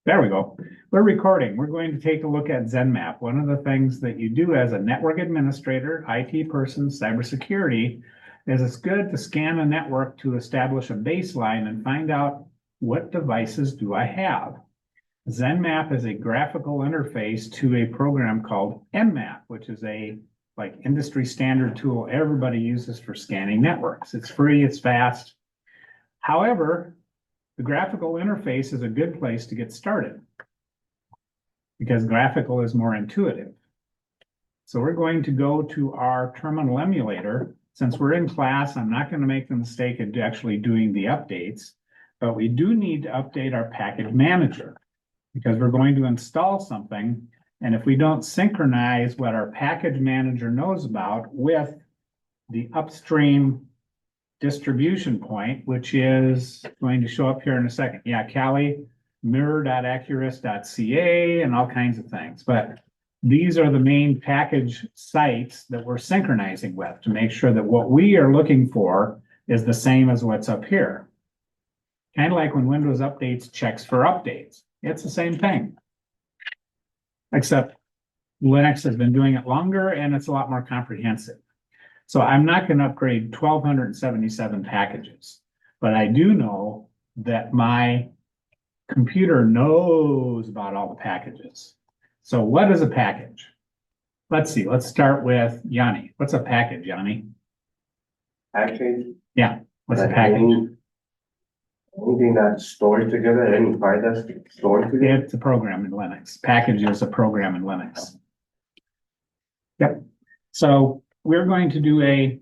There we go. We're recording. We're going to take a look at Zenmap. One of the things that you do as a network administrator, IT person, cybersecurity, is it's good to scan a network to establish a baseline and find out what devices do I have. Zenmap is a graphical interface to a program called Nmap, which is a industry standard tool everybody uses for scanning networks. It's free, it's fast. However, the graphical interface is a good place to get started because graphical is more intuitive. So we're going to go to our terminal emulator. Since we're in class, I'm not going to make the mistake of actually doing the updates, but we do need to update our package manager because we're going to install something. And if we don't synchronize what our package manager knows about with the upstream distribution point, which is going to show up here in a second. Yeah, Kali, mirror.accurus.ca and all kinds of things. But these are the main package sites that we're synchronizing with to make sure that what we are looking for is the same as what's up here. Kind of like when Windows updates checks for updates. It's the same thing. Except Linux has been doing it longer and it's a lot more comprehensive. So I'm not going to upgrade 1,277 packages, but I do know that my computer knows about all the packages. So what is a package? Let's see. Let's start with Yanni. What's a package, Yanni? Package? Yeah. What's a package? Anything that's stored together, any file that's stored together? It's a program in Linux. Package is a program in Linux. Yep. So we're going to do a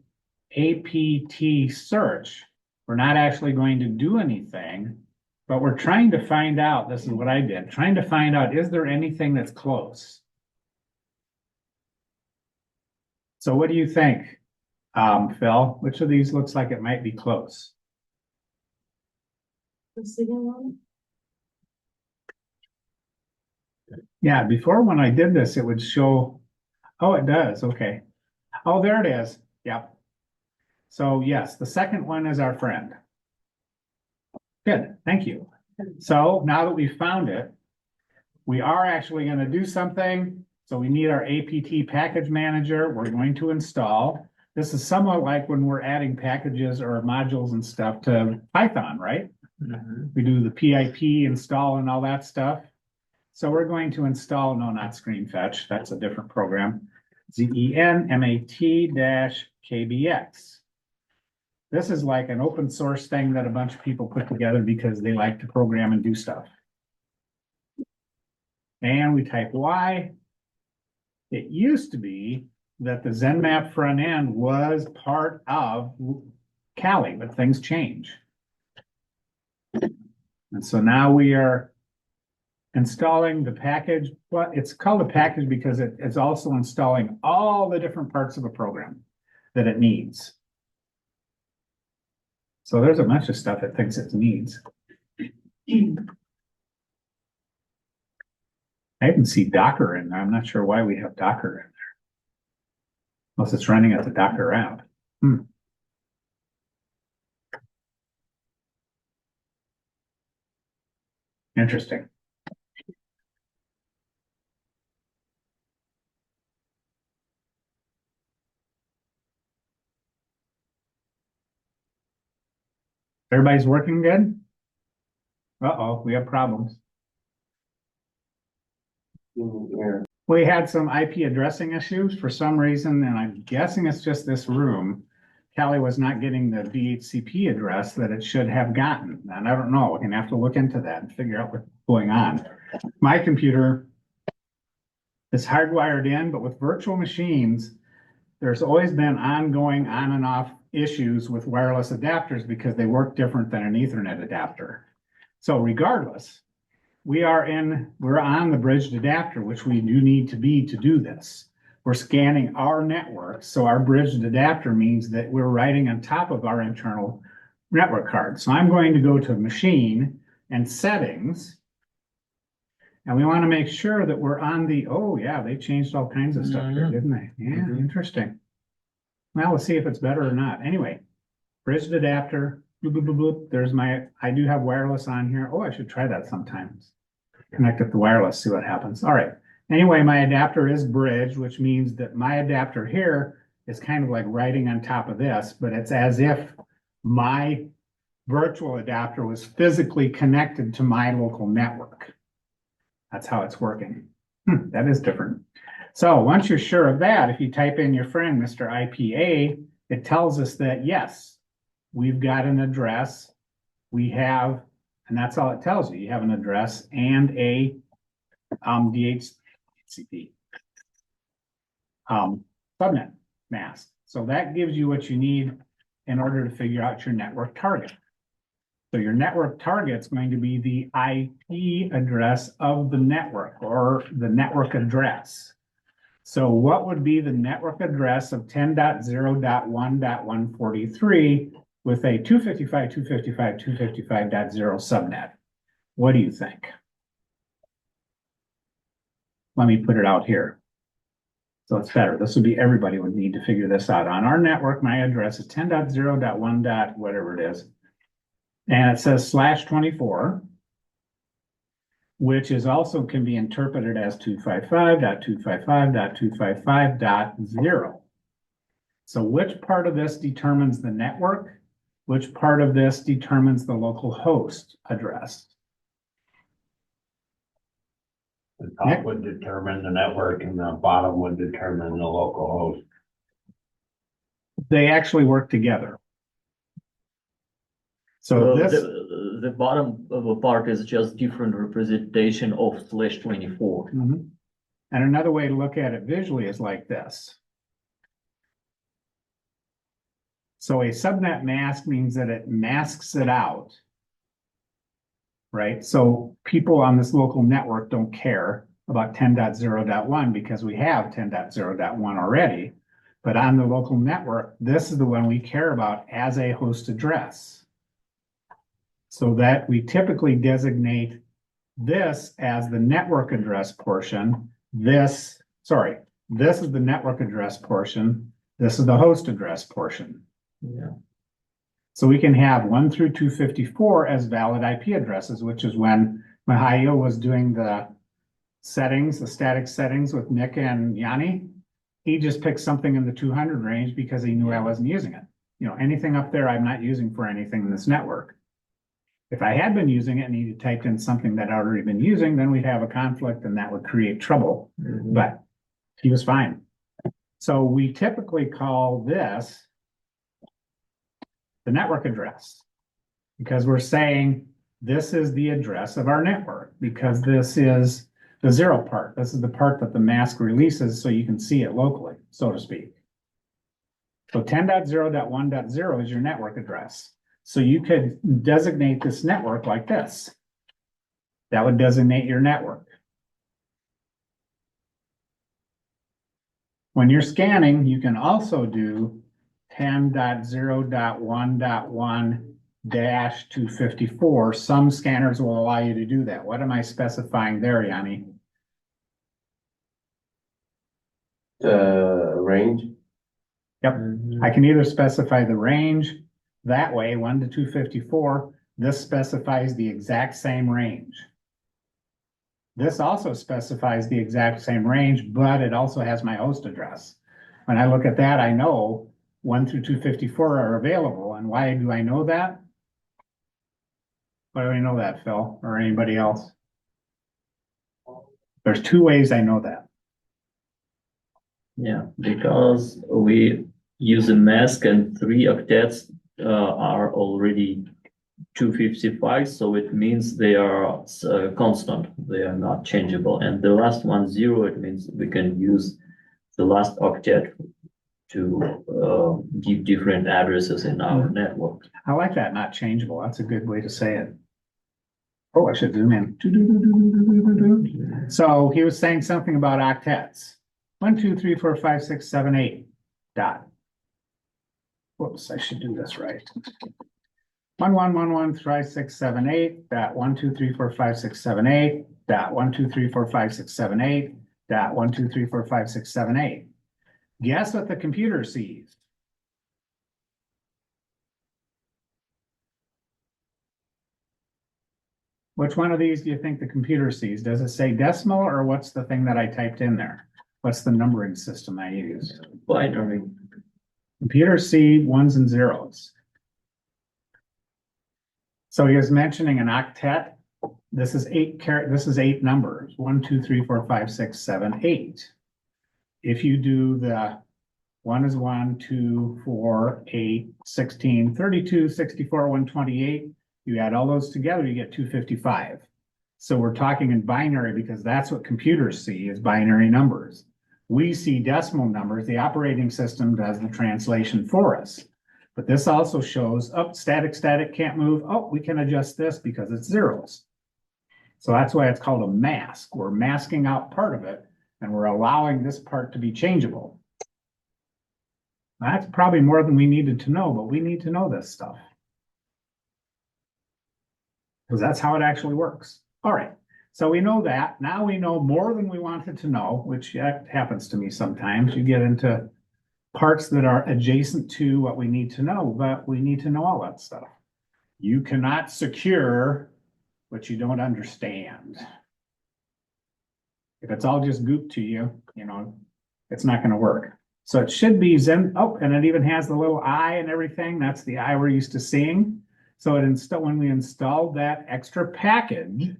APT search. We're not actually going to do anything, but we're trying to find out, this is what I did, trying to find out, is there anything that's close? So what do you think, Phil? Which of these looks like it might be close? The second one? Yeah, before when I did this, it would show, oh, it does, okay. Oh, there it is. Yep. So yes, the second one is our friend. Good, thank you. So now that we've found it, we are actually going to do something. So we need our APT package manager. We're going to install. This is somewhat like when we're adding packages or modules and stuff to Python, right? Mm-hmm. We do the PIP install and all that stuff. So we're going to install, no, not screen fetch. That's a different program. Zenmat-KBX. This is like an open source thing that a bunch of people put together because they like to program and do stuff. And we type Y. It used to be that the Zenmap front end was part of Kali, but things change. And so now we are installing the package. Well, it's called a package because it's also installing all the different parts of a program that it needs. So there's a bunch of stuff it thinks it needs. I didn't see Docker in there. I'm not sure why we have Docker in there. Unless it's running at the Docker app. Interesting. Everybody's working good? Uh-oh, we have problems. Yeah. We had some IP addressing issues for some reason, and I'm guessing it's just this room. Kali was not getting the DHCP address that it should have gotten. And I don't know, we're gonna have to look into that and figure out what's going on. My computer is hardwired in, but with virtual machines, there's always been ongoing on and off issues with wireless adapters because they work different than an Ethernet adapter. So regardless, we're on the bridged adapter, which we do need to be to do this. We're scanning our network. So our bridged adapter means that we're writing on top of our internal network card. So I'm going to go to machine and settings. And we want to make sure that we're on the, oh yeah, they changed all kinds of stuff here, didn't they? Yeah, interesting. Well, let's see if it's better or not. Anyway, bridged adapter, bloop, bloop, bloop, bloop. There's my, I do have wireless on here. Oh, I should try that sometimes. connect it to wireless, see what happens. All right. Anyway, my adapter is bridged, which means that my adapter here is kind of like riding on top of this, but it's as if my virtual adapter was physically connected to my local network. That's how it's working. That is different. So once you're sure of that, if you type in your friend, Mr. IPA, it tells us that yes, we've got an address. We have, and that's all it tells you. You have an address and a DHCP subnet mask. So that gives you what you need in order to figure out your network target. So your network target is going to be the IP address of the network or the network address. So what would be the network address of 10.0.1.143 with a 255.255.255.0 subnet? What do you think? Let me put it out here. So it's better. This would be everybody would need to figure this out. On our network, my address is 10.0.1. Whatever it is. And it says /24, which is also can be interpreted as 255.255.255.0. So which part of this determines the network? Which part of this determines the local host address? The top would determine the network and the bottom would determine the local host. They actually work together. So this the bottom of a part is just different representation of /24. And another way to look at it visually is like this. So a subnet mask means that it masks it out, right? So people on this local network don't care about 10.0.1 because we have 10.0.1 already. But on the local network, this is the one we care about as a host address. So that we typically designate this as the network address portion. This is the network address portion. This is the host address portion. Yeah. So we can have 1 through 254 as valid IP addresses, which is when Mihail was doing the settings, the static settings with Nick and Yanni. He just picked something in the 200 range because he knew I wasn't using it. You know, anything up there I'm not using for anything in this network. If I had been using it and he typed in something that I'd already been using, then we'd have a conflict and that would create trouble. But he was fine. So we typically call this the network address because we're saying this is the address of our network because this is the 0 part. This is the part that the mask releases so you can see it locally, so to speak. So 10.0.1.0 is your network address. So you could designate this network like this. That would designate your network. When you're scanning, you can also do 10.0.1.1-254. Some scanners will allow you to do that. What am I specifying there, Yanni? The range. Yep. I can either specify the range that way, 1 to 254. This specifies the exact same range. This also specifies the exact same range, but it also has my host address. When I look at that, I know 1 through 254 are available. And why do I know that? Why do I know that, Phil, or anybody else? There's 2 ways I know that. Yeah, because we use a mask and 3 octets are already 255, so it means they are constant, they are not changeable. And the last one, 0, it means we can use the last octet to give different addresses in our network. I like that, not changeable. That's a good way to say it. Oh, I should zoom in. So he was saying something about octets. 1, 2, 3, 4, 5, 6, 7, 8. Dot. Whoops, I should do this right. 1, 1, 1, 1, 5, 6, 7, 8. Dot 1, 2, 3, 4, 5, 6, 7, 8. Dot 1, 2, 3, 4, 5, 6, 7, 8. Dot 1, 2, 3, 4, 5, 6, 7, 8. Guess what the computer sees? Which one of these do you think the computer sees? Does it say decimal or what's the thing that I typed in there? What's the numbering system I use? Binary. Computers see ones and zeros. So he was mentioning an octet. This is eight numbers. 1, 2, 3, 4, 5, 6, 7, 8. If you do the 1 is 1, 2, 4, 8, 16, 32, 64, 128. You add all those together, you get 255. So we're talking in binary because that's what computers see is binary numbers. We see decimal numbers. The operating system does the translation for us. But this also shows, oh, static, can't move. Oh, we can adjust this because it's zeros. So that's why it's called a mask. We're masking out part of it, and we're allowing this part to be changeable. That's probably more than we needed to know, but we need to know this stuff. Because that's how it actually works. All right, so we know that. Now we know more than we wanted to know, which happens to me sometimes. You get into parts that are adjacent to what we need to know, but we need to know all that stuff. You cannot secure what you don't understand. If it's all just goop to you, it's not going to work. So it should be Zen. Oh, and it even has the little eye and everything. That's the eye we're used to seeing. So when we installed that extra package,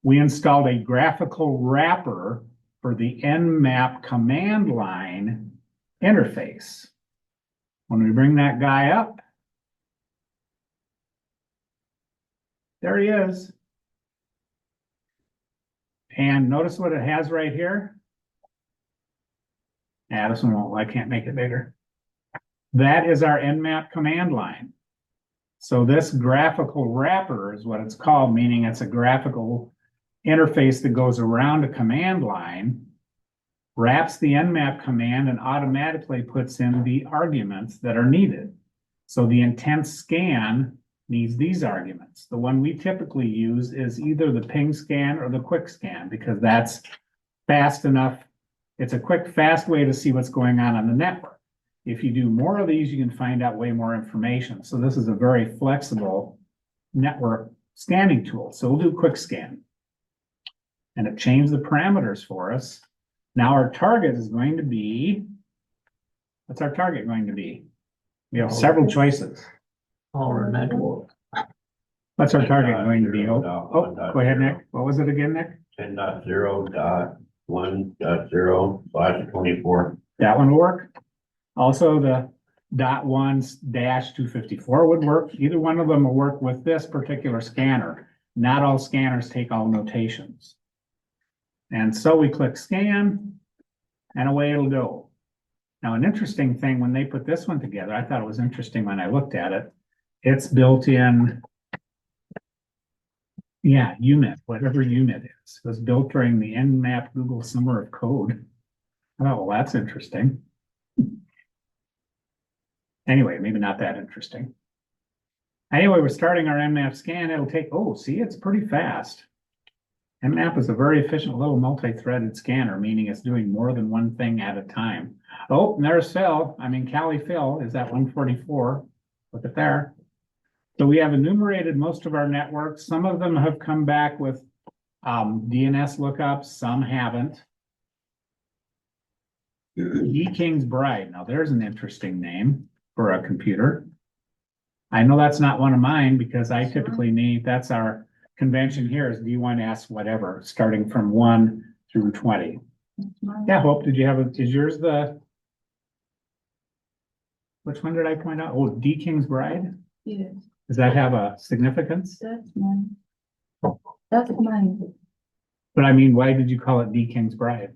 we installed a graphical wrapper for the Zenmap command line interface. When we bring that guy up, there he is. And notice what it has right here. Yeah, this one won't, I can't make it bigger. That is our Zenmap command line. So this graphical wrapper is what it's called, meaning it's a graphical interface that goes around a command line, wraps the Zenmap command, and automatically puts in the arguments that are needed. So the intent scan needs these arguments. The one we typically use is either the ping scan or the quick scan because that's fast enough. It's a quick, fast way to see what's going on the network. If you do more of these, you can find out way more information. So this is a very flexible network scanning tool. So we'll do quick scan. And it changed the parameters for us. Now our target is going to be, what's our target going to be? We have several choices. Our network. What's our target going to be? Oh, go ahead, Nick. What was it again, Nick? 10.0.1.0/24. That one will work. Also, the .1/254 would work. Either one of them will work with this particular scanner. Not all scanners take all notations. And so we click scan, and away it'll go. Now, an interesting thing, when they put this one together, I thought it was interesting when I looked at it. It's built in, yeah, UMIT, whatever UMIT is. It was built during the Zenmap Google Summer of Code. Oh, well, that's interesting. Anyway, maybe not that interesting. Anyway, we're starting our Zenmap scan. It'll take, oh, see, it's pretty fast. Zenmap is a very efficient little multi-threaded scanner, meaning it's doing more than one thing at a time. Oh, and there's Phil. Cali Phil is at 144. Look at there. So we have enumerated most of our networks. Some of them have come back with DNS lookups. Some haven't. E. King's Bride. Now there's an interesting name for a computer. I know that's not one of mine because I typically need, that's our convention here is D1S whatever, starting from 1 through 20. Yeah, Hope, did you have is yours which one did I point out? Oh, D. King's Bride? Yes, Does that have a significance? that's mine. That's mine. But why did you call it D. King's Bride?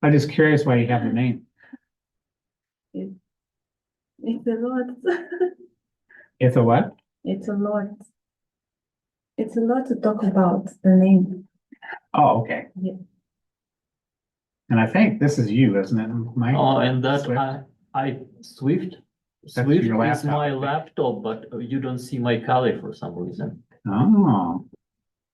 I'm just curious why you have the name. It's a lot. It's a what? It's a lot. It's a lot to talk about the name. Oh, okay. Yeah. And I think this is you, isn't it, Mike? Oh, and that Swift? Swift That's is your laptop, my I think. laptop, but you don't see my Kali for some reason. Oh,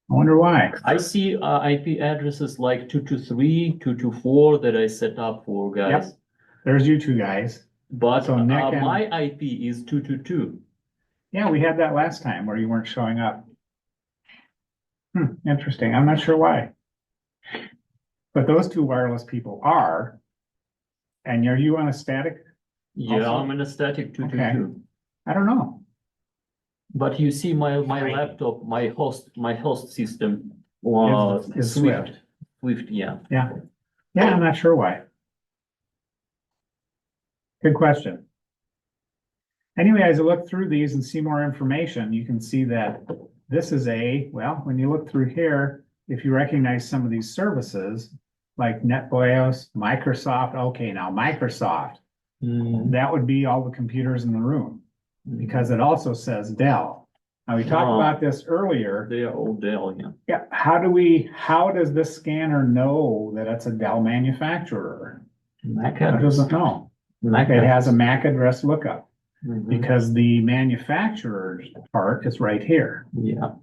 I wonder why. I see IP addresses like 223, 224 that I set up for guys. Yep. There's you two guys. But So Nick and- my IP is 222. Yeah, we had that last time where you weren't showing up. Interesting. I'm not sure why. But those two wireless people are. And are you on a static? Yeah, Also- I'm in a static two Okay. two two. I don't know. But you see my Right. laptop, my host system Is Swift. Swift, yeah. Yeah, I'm not sure why. Good question. Anyway, as I look through these and see more information, you can see that this is well, when you look through here, if you recognize some of these services, like NetBIOS, Microsoft, okay, now Microsoft, that would be all the computers in the room, because it also says Dell. Now, we talked Oh. about this earlier. They are all Dell, yeah. Yeah, how does this scanner know that it's a Dell manufacturer? MAC It address. doesn't know. MAC It address. has a MAC address lookup Mhm. because the manufacturer's part is right here. Yeah.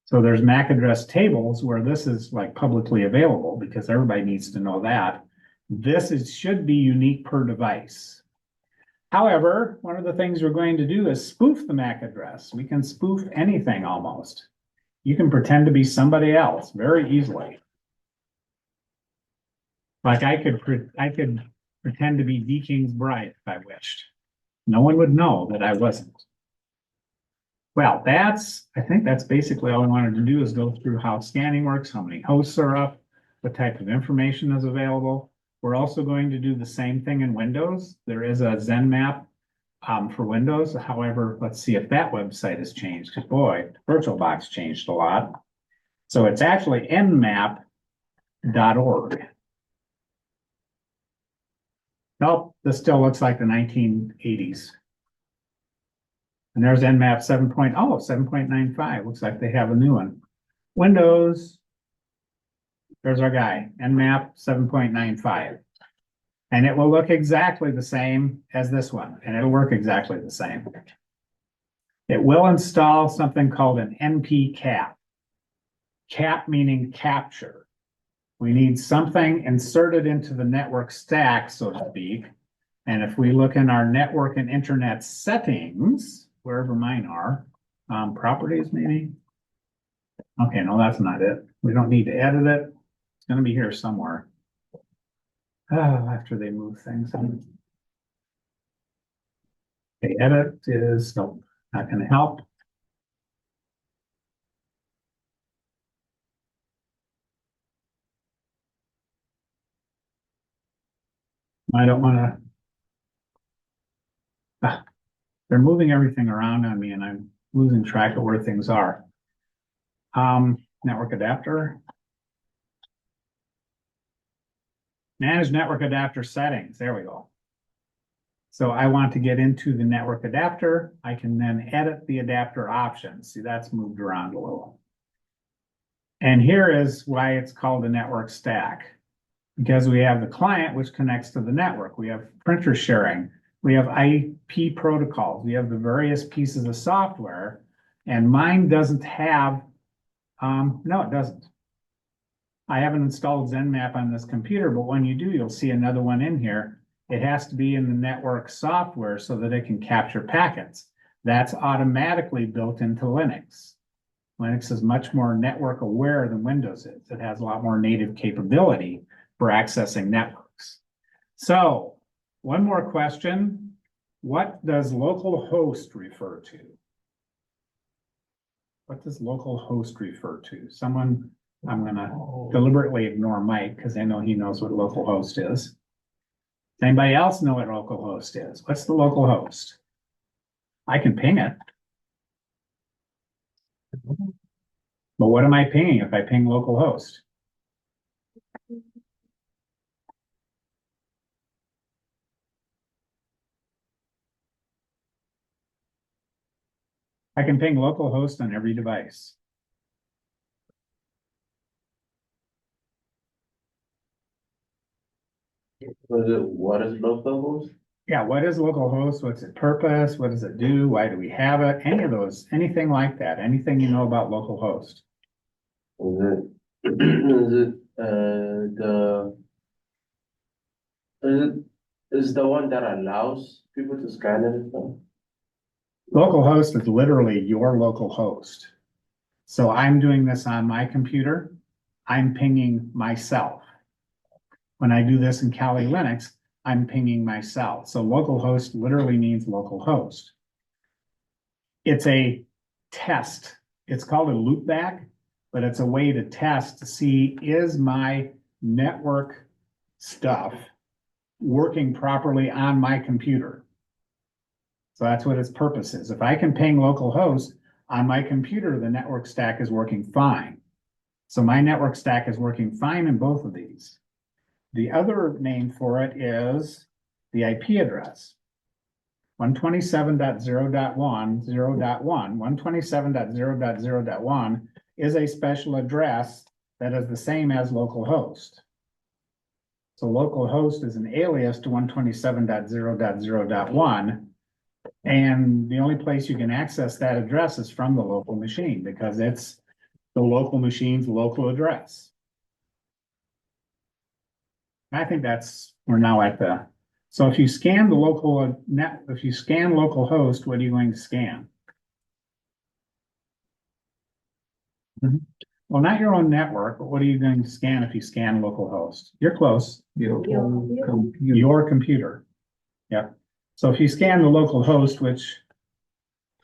So there's MAC address tables where this is like publicly available because everybody needs to know that. Should be unique per device. However, one of the things we're going to do is spoof the MAC address. We can spoof anything almost. You can pretend to be somebody else very easily. Like I could pretend to be D. King's bride if I wished. No one would know that I wasn't. Well, I think that's basically all I wanted to do is go through how scanning works, how many hosts are up, what type of information is available. We're also going to do the same thing in Windows. There is a Zenmap for Windows. However, let's see if that website has changed, because boy, VirtualBox changed a lot. So it's actually nmap.org. Nope, this still looks like the 1980s. And there's Nmap 7.95. Looks like they have a new one. Windows. There's our guy, Nmap 7.95. And it will look exactly the same as this one, and it'll work exactly the same. It will install something called an NP cap. Cap meaning capture. We need something inserted into the network stack, so to speak. And if we look in our network and internet settings, wherever mine are, properties maybe. Okay, no, that's not it. We don't need to edit it. It's going to be here somewhere. After they move things. Okay, edit is, nope, not going to help. I don't want to. They're moving everything around on me and I'm losing track of where things are. Network adapter. Manage network adapter settings. There we go. So I want to get into the network adapter. I can then edit the adapter options. See, that's moved around a little. And here is why it's called a network stack. Because we have the client, which connects to the network. We have printer sharing. We have IP protocols. We have the various pieces of software. And mine doesn't have, no, it doesn't. I haven't installed Zenmap on this computer, but when you do, you'll see another one in here. It has to be in the network software so that it can capture packets. That's automatically built into Linux. Linux is much more network aware than Windows is. It has a lot more native capability for accessing networks. So, one more question. What does localhost refer to? What does localhost refer to? Someone, I'm gonna deliberately ignore Mike because I know he knows what localhost is. Does anybody else know what localhost is? What's the localhost? I can ping it. But what am I pinging if I ping localhost? I can ping localhost on every device. What is localhost? Yeah, what is localhost? What's its purpose? What does it do? Why do we have it? Any of those, anything like that, anything you know about localhost. Is the one that allows people to scan it and stuff? Localhost is literally your local host. So I'm doing this on my computer. I'm pinging myself. When I do this in Kali Linux, I'm pinging myself. So localhost literally means localhost. It's a test. It's called a loopback, but it's a way to test to see, is my network stuff working properly on my computer? So that's what its purpose is. If I can ping localhost on my computer, the network stack is working fine. So my network stack is working fine in both of these. The other name for it is the IP address. 127.0.1, 0.1, 127.0.0.1 is a special address that is the same as localhost. So localhost is an alias to 127.0.0.1. And the only place you can access that address is from the local machine because it's the local machine's local address. I think we're now at the, so if you scan the local if you scan localhost, what are you going to scan? Well, not your own network, but what are you going to scan if you scan localhost? You're close. Your own computer. Your computer. Yep. So if you scan the local host, which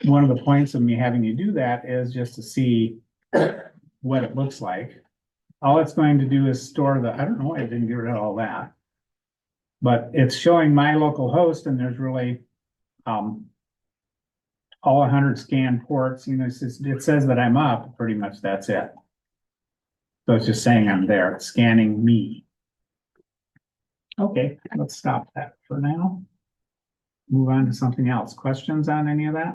one of the points of me having you do that is just to see what it looks like. All it's going to do is store the, I don't know why I didn't get rid of all that. But it's showing my local host and there's really all 100 scanned ports. You know, it says that I'm up, pretty much that's it. So it's just saying I'm there, it's scanning me. Okay, let's stop that for now. Move on to something else. Questions on any of that?